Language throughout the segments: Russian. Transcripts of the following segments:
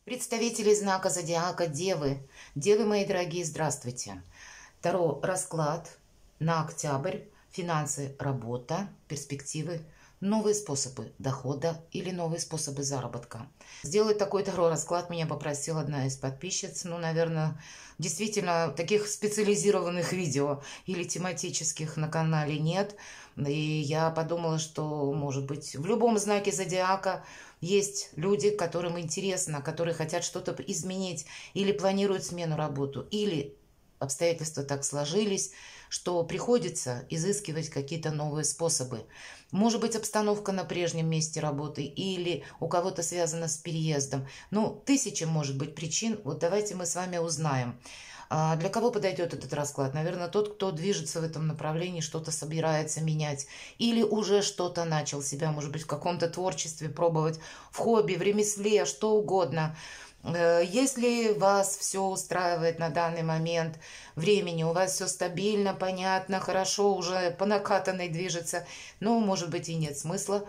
Представители знака зодиака Девы. Девы, мои дорогие, здравствуйте. Таро расклад на октябрь. Финансы, работа, перспективы, новые способы дохода или новые способы заработка. Сделать такой таро расклад меня попросила одна из подписчиц. Ну, наверное, действительно, таких специализированных видео или тематических на канале нет. И я подумала, что, может быть, в любом знаке зодиака есть люди, которым интересно, которые хотят что-то изменить или планируют смену работы, или обстоятельства так сложились, что приходится изыскивать какие-то новые способы. Может быть, обстановка на прежнем месте работы или у кого-то связана с переездом. Ну, тысяча может быть причин. Вот давайте мы с вами узнаем. Для кого подойдет этот расклад? Наверное, тот, кто движется в этом направлении, что-то собирается менять. Или уже что-то начал себя, может быть, в каком-то творчестве пробовать, в хобби, в ремесле, что угодно. Если вас все устраивает на данный момент времени, у вас все стабильно, понятно, хорошо, уже по накатанной движется, ну, может быть, и нет смысла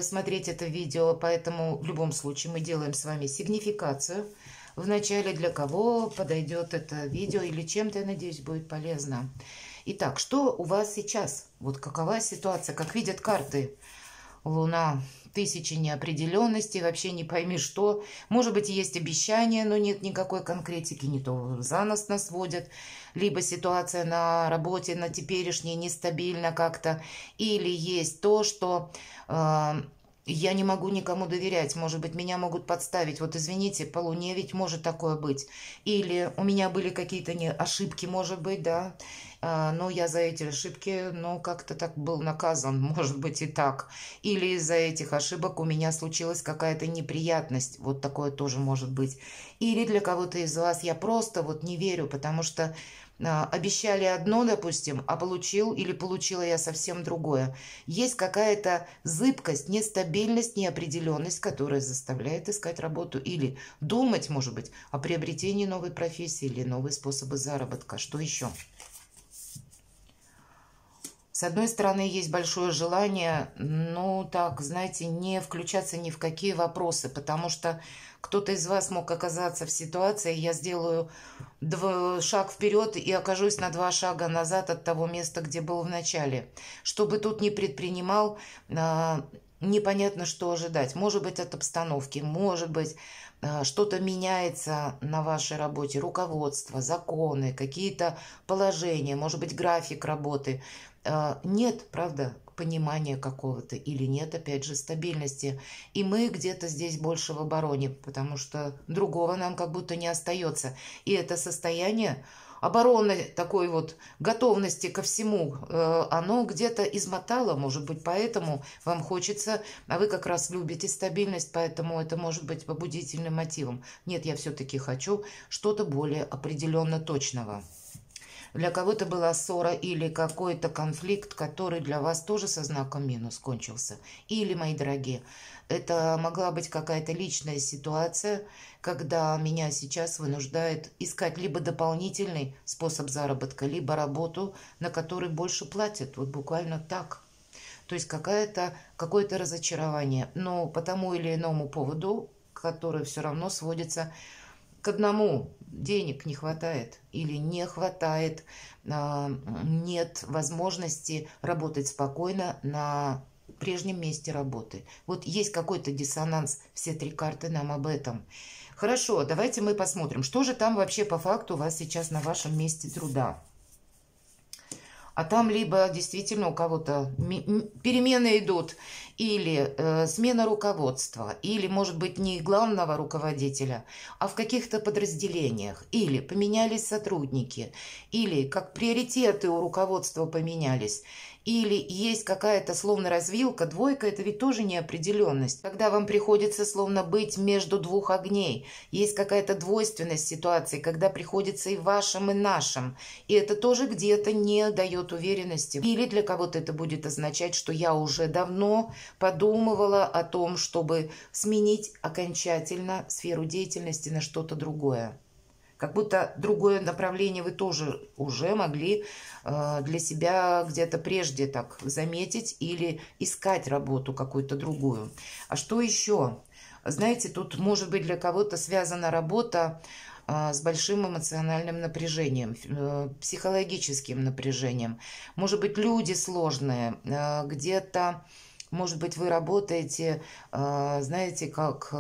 смотреть это видео, поэтому в любом случае мы делаем с вами сигнификацию. Вначале для кого подойдет это видео или чем-то, я надеюсь, будет полезно. Итак, что у вас сейчас? Вот какова ситуация? Как видят карты, Луна, тысячи неопределенностей, вообще не пойми что. Может быть, есть обещания, но нет никакой конкретики, не то за нас водят. Либо ситуация на работе, на теперешней нестабильна как-то. Или есть то, что я не могу никому доверять. Может быть, меня могут подставить. Вот извините, по Луне ведь может такое быть. Или у меня были какие-то ошибки, может быть, да. Но я за эти ошибки, ну, как-то так был наказан, может быть, и так. Или из-за этих ошибок у меня случилась какая-то неприятность. Вот такое тоже может быть. Или для кого-то из вас я просто вот не верю, потому что обещали одно, допустим, а получил или получила я совсем другое. Есть какая-то зыбкость, нестабильность, неопределенность, которая заставляет искать работу или думать, может быть, о приобретении новой профессии или новые способы заработка. Что еще? С одной стороны, есть большое желание, ну, так, знаете, не включаться ни в какие вопросы, потому что кто-то из вас мог оказаться в ситуации, я сделаю шаг вперед и окажусь на 2 шага назад от того места, где был в начале. Что бы тут ни предпринимал, непонятно, что ожидать. Может быть, от обстановки, может быть, что-то меняется на вашей работе, руководство, законы, какие-то положения, может быть, график работы. Нет, правда, понимания какого-то или нет, опять же, стабильности. И мы где-то здесь больше в обороне, потому что другого нам как будто не остается. И это состояние обороны, такой вот готовности ко всему, оно где-то измотало, может быть, поэтому вам хочется, а вы как раз любите стабильность, поэтому это может быть побудительным мотивом. Нет, я все-таки хочу что-то более определенно точного. Для кого-то была ссора или какой-то конфликт, который для вас тоже со знаком минус кончился. Или, мои дорогие, это могла быть какая-то личная ситуация, когда меня сейчас вынуждает искать либо дополнительный способ заработка, либо работу, на которой больше платят. Вот буквально так. То есть какое-то разочарование. Но по тому или иному поводу, который все равно сводится к одному: денег не хватает или не хватает, нет возможности работать спокойно на прежнем месте работы. Вот есть какой-то диссонанс, все 3 карты нам об этом. Хорошо, давайте мы посмотрим, что же там вообще по факту у вас сейчас на вашем месте труда. А там либо действительно у кого-то перемены идут, или смена руководства, или, может быть, не главного руководителя, а в каких-то подразделениях, или поменялись сотрудники, или как приоритеты у руководства поменялись, или есть какая-то словно развилка, двойка, это ведь тоже неопределенность. Когда вам приходится словно быть между 2 огней, есть какая-то двойственность ситуации, когда приходится и вашим, и нашим, и это тоже где-то не дает уверенности. Или для кого-то это будет означать, что я уже давно подумывала о том, чтобы сменить окончательно сферу деятельности на что-то другое. Как будто другое направление вы тоже уже могли для себя где-то прежде так заметить или искать работу какую-то другую. А что еще? Знаете, тут может быть для кого-то связана работа с большим эмоциональным напряжением, психологическим напряжением. Может быть, люди сложные, где-то, может быть, вы работаете, знаете, как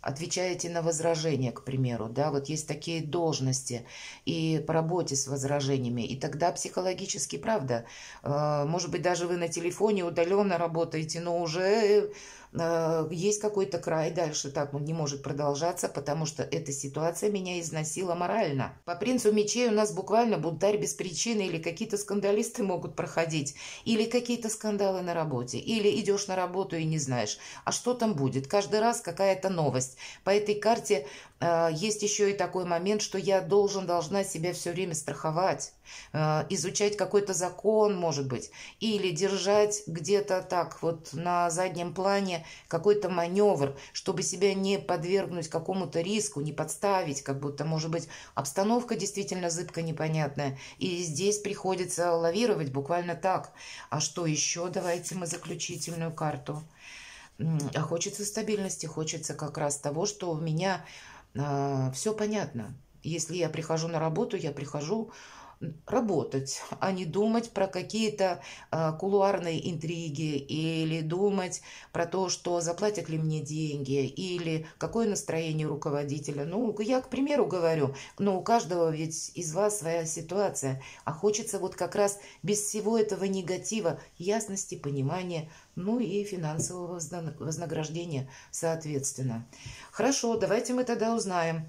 отвечаете на возражения, к примеру, да, вот есть такие должности и по работе с возражениями, и тогда психологически, правда, может быть, даже вы на телефоне удаленно работаете, но уже есть какой-то край, дальше так не может продолжаться, потому что эта ситуация меня износила морально. По принцу мечей у нас буквально бунтарь без причины, или какие-то скандалисты могут проходить, или какие-то скандалы на работе, или идешь на работу и не знаешь, а что там будет. Каждый раз какая-то новость. По этой карте есть еще и такой момент, что я должна себя все время страховать, изучать какой-то закон, может быть, или держать где-то так вот на заднем плане какой-то маневр, чтобы себя не подвергнуть какому-то риску, не подставить, как будто, может быть, обстановка действительно зыбко непонятная, и здесь приходится лавировать буквально так. А что еще? Давайте мы заключительную карту. А хочется стабильности, хочется как раз того, что у меня все понятно. Если я прихожу на работу, я прихожу работать, а не думать про какие-то кулуарные интриги или думать про то, что заплатят ли мне деньги или какое настроение руководителя. Ну, я, к примеру, говорю, но у каждого ведь из вас своя ситуация, а хочется вот как раз без всего этого негатива, ясности, понимания, ну и финансового вознаграждения, соответственно. Хорошо, давайте мы тогда узнаем,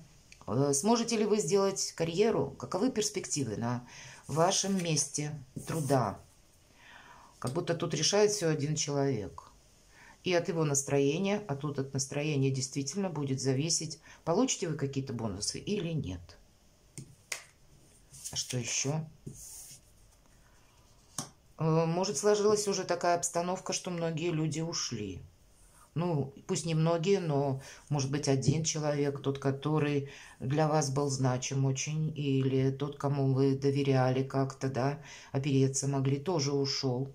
сможете ли вы сделать карьеру, каковы перспективы на вашем месте труда. Как будто тут решает все один человек. И от его настроения, а тут от настроения действительно будет зависеть, получите вы какие-то бонусы или нет. А что еще? Может, сложилась уже такая обстановка, что многие люди ушли. Ну, пусть не многие, но, может быть, один человек, тот, который для вас был значим очень, или тот, кому вы доверяли как-то, да, опереться могли, тоже ушел.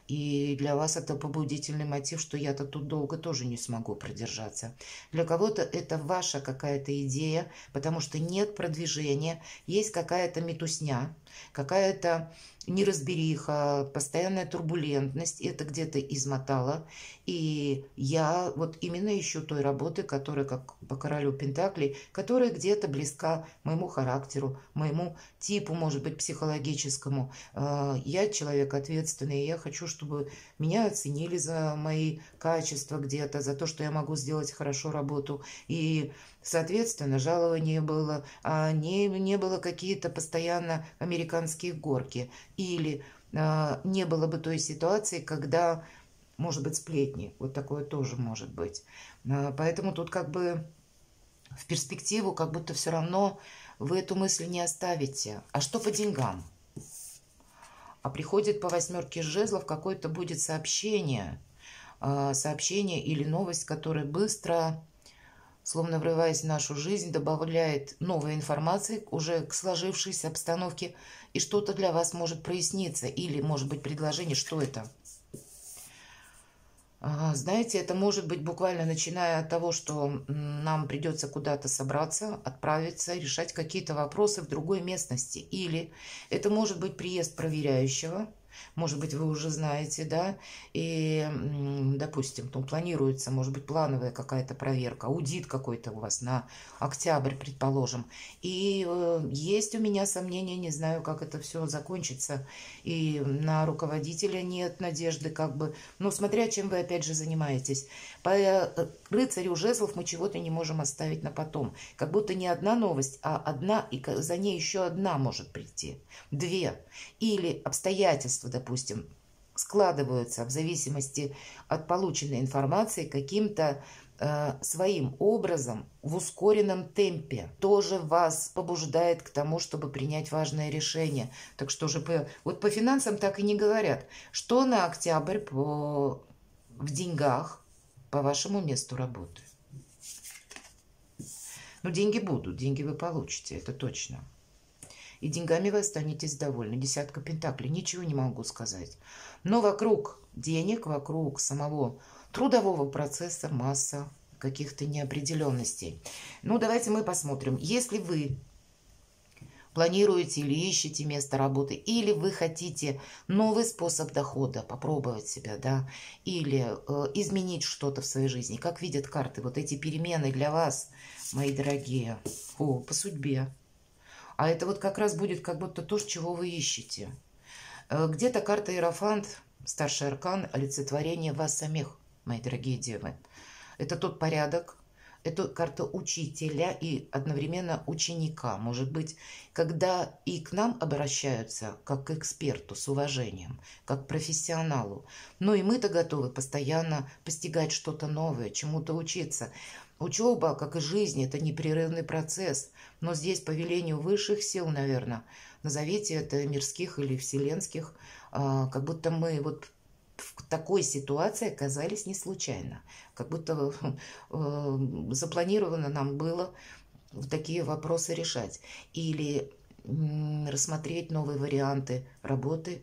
И для вас это побудительный мотив, что я-то тут долго тоже не смогу продержаться. Для кого-то это ваша какая-то идея, потому что нет продвижения, есть какая-то метусня, какая-то неразбериха, постоянная турбулентность, это где-то измотало. И я вот именно ищу той работы, которая, как по королю Пентаклей, которая где-то близка моему характеру, моему типу, может быть, психологическому. Я человек ответственный, и я хочу, чтобы меня оценили за мои качества где-то, за то, что я могу сделать хорошо работу. И, соответственно, жалование было, а не было какие-то постоянно американские горки. Или не было бы той ситуации, когда, может быть, сплетни. Вот такое тоже может быть. Поэтому тут как бы в перспективу как будто все равно вы эту мысль не оставите. А что по деньгам? А приходит по восьмерке жезлов какое-то будет сообщение. Сообщение или новость, которая быстро, словно врываясь в нашу жизнь, добавляет новой информации уже к сложившейся обстановке, и что-то для вас может проясниться. Или, может быть, предложение, что это? Знаете, это может быть буквально начиная от того, что нам придется куда-то собраться, отправиться, решать какие-то вопросы в другой местности. Или это может быть приезд проверяющего, может быть, вы уже знаете, да, и, допустим, там планируется, может быть, плановая какая-то проверка, аудит какой-то у вас на октябрь, предположим. И есть у меня сомнения, не знаю, как это все закончится, и на руководителя нет надежды, как бы, ну, смотря чем вы, опять же, занимаетесь. По рыцарю жезлов мы чего-то не можем оставить на потом, как будто не одна новость, а одна, и за ней еще одна может прийти, две, или обстоятельства, допустим, складываются в зависимости от полученной информации каким-то своим образом в ускоренном темпе. Тоже вас побуждает к тому, чтобы принять важное решение. Так что же, вот по финансам так и не говорят. Что на октябрь в деньгах по вашему месту работы? Ну, деньги будут, деньги вы получите, это точно. И деньгами вы останетесь довольны. Десятка пентаклей, ничего не могу сказать. Но вокруг денег, вокруг самого трудового процесса масса каких-то неопределенностей. Ну, давайте мы посмотрим. Если вы планируете или ищете место работы, или вы хотите новый способ дохода, попробовать себя, да, или изменить что-то в своей жизни, как видят карты, вот эти перемены для вас, мои дорогие, по судьбе. А это вот как раз будет как будто то, чего вы ищете. Где-то карта Иерофант, старший аркан, олицетворение вас самих, мои дорогие девы. Это тот порядок, это карта учителя и одновременно ученика. Может быть, когда и к нам обращаются как к эксперту с уважением, как к профессионалу. Но и мы-то готовы постоянно постигать что-то новое, чему-то учиться. Учеба, как и жизнь, это непрерывный процесс. Но здесь по велению высших сил, наверное, назовите это мирских или вселенских, как будто мы вот в такой ситуации оказались не случайно. Как будто запланировано нам было такие вопросы решать. Или рассмотреть новые варианты работы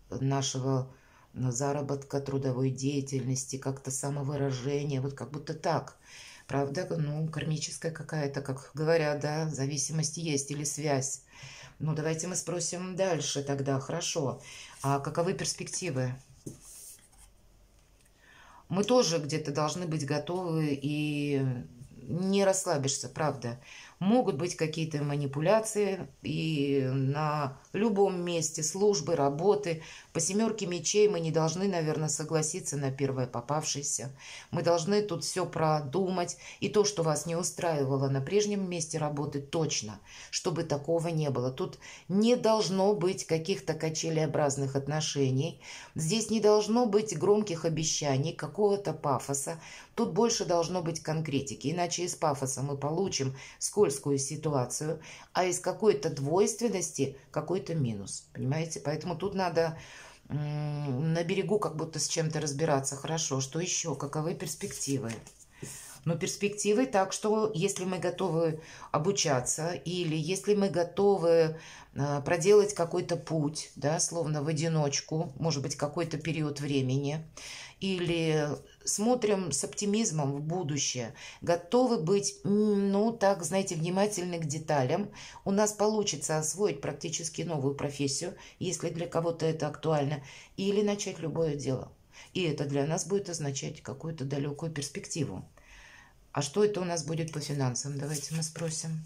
нашего заработка, трудовой деятельности, как-то самовыражения. Вот как будто так. Правда, ну, кармическая какая-то, как говорят, да, зависимость есть или связь. Ну, давайте мы спросим дальше тогда. Хорошо. А каковы перспективы? Мы тоже где-то должны быть готовы и не расслабишься, правда. Могут быть какие-то манипуляции и на любом месте службы, работы. По семерке мечей мы не должны, наверное, согласиться на первое попавшееся. Мы должны тут все продумать. И то, что вас не устраивало на прежнем месте работы, точно, чтобы такого не было. Тут не должно быть каких-то качелеобразных отношений. Здесь не должно быть громких обещаний, какого-то пафоса. Тут больше должно быть конкретики. Иначе из пафоса мы получим скользкую ситуацию, а из какой-то двойственности какой-то минус. Понимаете? Поэтому тут надо на берегу как будто с чем-то разбираться. Хорошо, что еще? Каковы перспективы? Но перспективы так, что если мы готовы обучаться или если мы готовы проделать какой-то путь, да, словно в одиночку, может быть, какой-то период времени, или смотрим с оптимизмом в будущее, готовы быть, ну, так, знаете, внимательны к деталям, у нас получится освоить практически новую профессию, если для кого-то это актуально, или начать любое дело. И это для нас будет означать какую-то далекую перспективу. А что это у нас будет по финансам? Давайте мы спросим.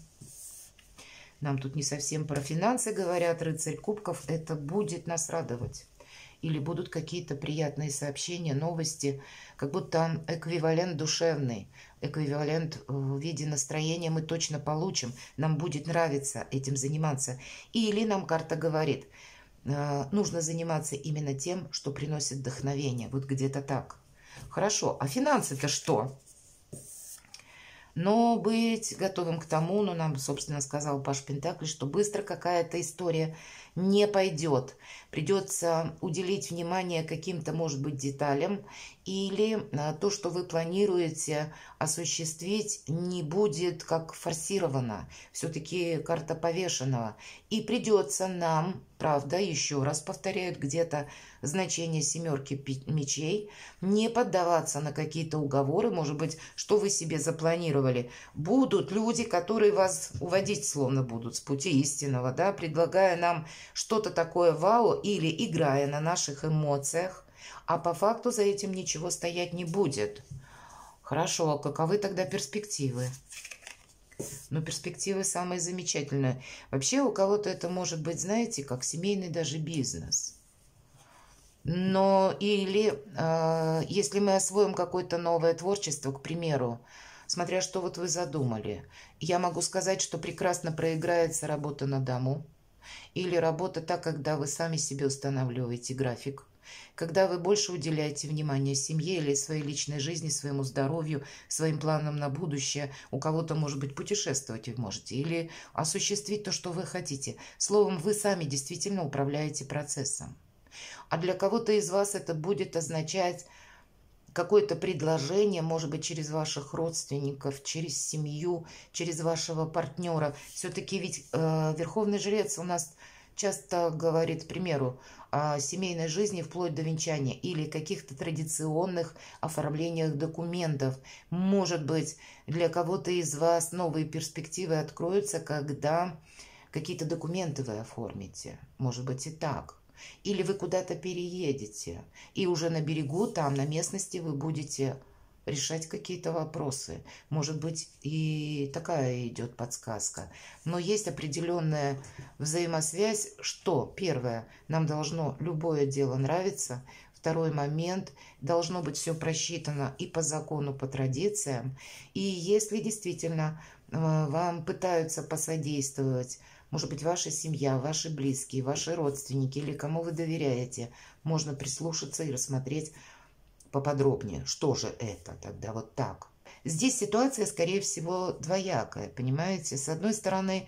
Нам тут не совсем про финансы говорят. Рыцарь кубков. Это будет нас радовать. Или будут какие-то приятные сообщения, новости. Как будто эквивалент душевный. Эквивалент в виде настроения мы точно получим. Нам будет нравиться этим заниматься. Или нам карта говорит, нужно заниматься именно тем, что приносит вдохновение. Вот где-то так. Хорошо. А финансы-то что? Но быть готовым к тому, ну, нам, собственно, сказал Паш Пентаклей, что быстро какая-то история не пойдет. Придется уделить внимание каким-то, может быть, деталям, или то, что вы планируете осуществить, не будет как форсировано. Все-таки карта повешенного. И придется нам, правда, еще раз повторяют, где-то значение семерки мечей, не поддаваться на какие-то уговоры, может быть, что вы себе запланировали. Будут люди, которые вас уводить словно будут с пути истинного, да, предлагая нам что-то такое вау или играя на наших эмоциях, а по факту за этим ничего стоять не будет. Хорошо, а каковы тогда перспективы? Ну, перспективы самые замечательные. Вообще у кого-то это может быть, знаете, как семейный даже бизнес. Но или если мы освоим какое-то новое творчество, к примеру, смотря что вот вы задумали, я могу сказать, что прекрасно проиграется работа на дому или работа так, когда вы сами себе устанавливаете график, когда вы больше уделяете внимание семье или своей личной жизни, своему здоровью, своим планам на будущее. У кого-то, может быть, путешествовать вы можете или осуществить то, что вы хотите. Словом, вы сами действительно управляете процессом. А для кого-то из вас это будет означать какое-то предложение, может быть, через ваших родственников, через семью, через вашего партнера. Все-таки ведь Верховный Жрец у нас часто говорит, к примеру, о семейной жизни вплоть до венчания или каких-то традиционных оформлениях документов. Может быть, для кого-то из вас новые перспективы откроются, когда какие-то документы вы оформите. Может быть и так. Или вы куда-то переедете, и уже на берегу, там, на местности вы будете решать какие-то вопросы. Может быть, и такая идет подсказка. Но есть определенная взаимосвязь, что, первое, нам должно любое дело нравиться. Второй момент, должно быть все просчитано и по закону, по традициям. И если действительно вам пытаются посодействовать, может быть, ваша семья, ваши близкие, ваши родственники или кому вы доверяете, можно прислушаться и рассмотреть поподробнее, что же это тогда вот так. Здесь ситуация, скорее всего, двоякая, понимаете? С одной стороны,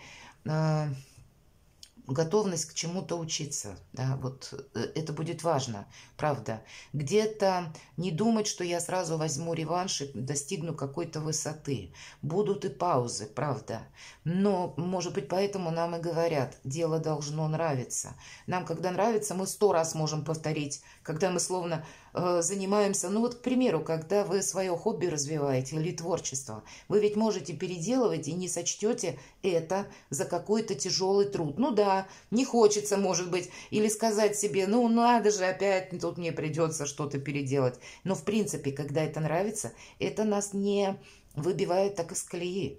готовность к чему-то учиться, да, вот это будет важно, правда. Где-то не думать, что я сразу возьму реванш и достигну какой-то высоты. Будут и паузы, правда. Но, может быть, поэтому нам и говорят, дело должно нравиться. Нам, когда нравится, мы 100 раз можем повторить, когда мы словно занимаемся, ну вот, к примеру, когда вы свое хобби развиваете или творчество, вы ведь можете переделывать и не сочтете это за какой-то тяжелый труд. Ну да, не хочется, может быть, или сказать себе, ну надо же, опять тут мне придется что-то переделать. Но в принципе, когда это нравится, это нас не выбивает так из колеи.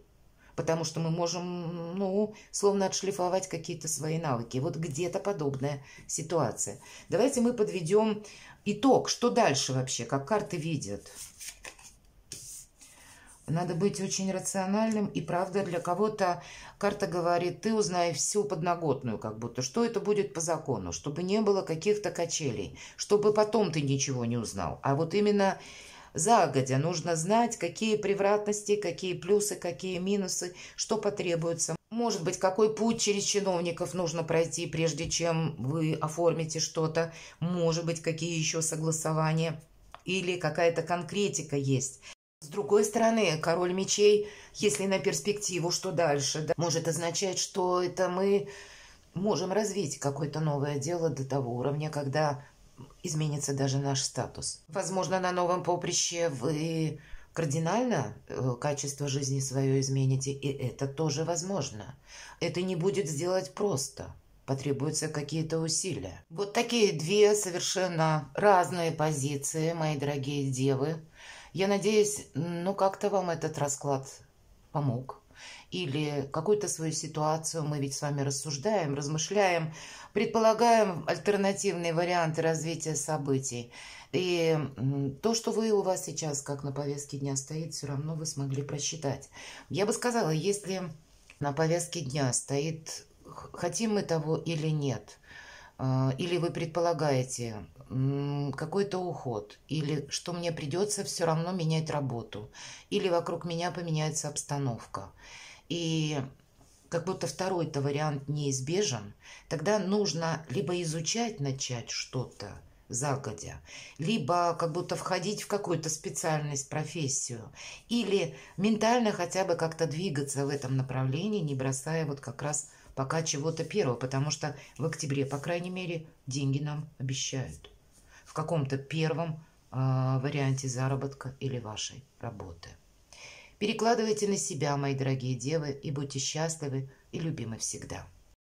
Потому что мы можем, ну, словно отшлифовать какие-то свои навыки. Вот где-то подобная ситуация. Давайте мы подведем итог. Что дальше вообще? Как карты видят? Надо быть очень рациональным. И правда, для кого-то карта говорит, ты узнай всю подноготную, как будто. Что это будет по закону? Чтобы не было каких-то качелей. Чтобы потом ты ничего не узнал. А вот именно загодя нужно знать, какие превратности, какие плюсы, какие минусы, что потребуется. Может быть, какой путь через чиновников нужно пройти, прежде чем вы оформите что-то. Может быть, какие еще согласования или какая-то конкретика есть. С другой стороны, король мечей, если на перспективу, что дальше, да, может означать, что это мы можем развить какое-то новое дело до того уровня, когда изменится даже наш статус. Возможно, на новом поприще вы кардинально качество жизни свое измените, и это тоже возможно. Это не будет сделать просто. Потребуются какие-то усилия. Вот такие две совершенно разные позиции, мои дорогие девы. Я надеюсь, ну как-то вам этот расклад помог. Или какую-то свою ситуацию, мы ведь с вами рассуждаем, размышляем, предполагаем альтернативные варианты развития событий. И то, что у вас сейчас как на повестке дня стоит, все равно вы смогли просчитать. Я бы сказала, если на повестке дня стоит, хотим мы того или нет, или вы предполагаете какой-то уход, или что мне придется все равно менять работу, или вокруг меня поменяется обстановка, и как будто второй-то вариант неизбежен, тогда нужно либо изучать, начать что-то загодя, либо как будто входить в какую-то специальность, профессию, или ментально хотя бы как-то двигаться в этом направлении, не бросая вот как раз пока чего-то первого, потому что в октябре, по крайней мере, деньги нам обещают в каком-то первом варианте заработка или вашей работы. Перекладывайте на себя, мои дорогие девы, и будьте счастливы и любимы всегда.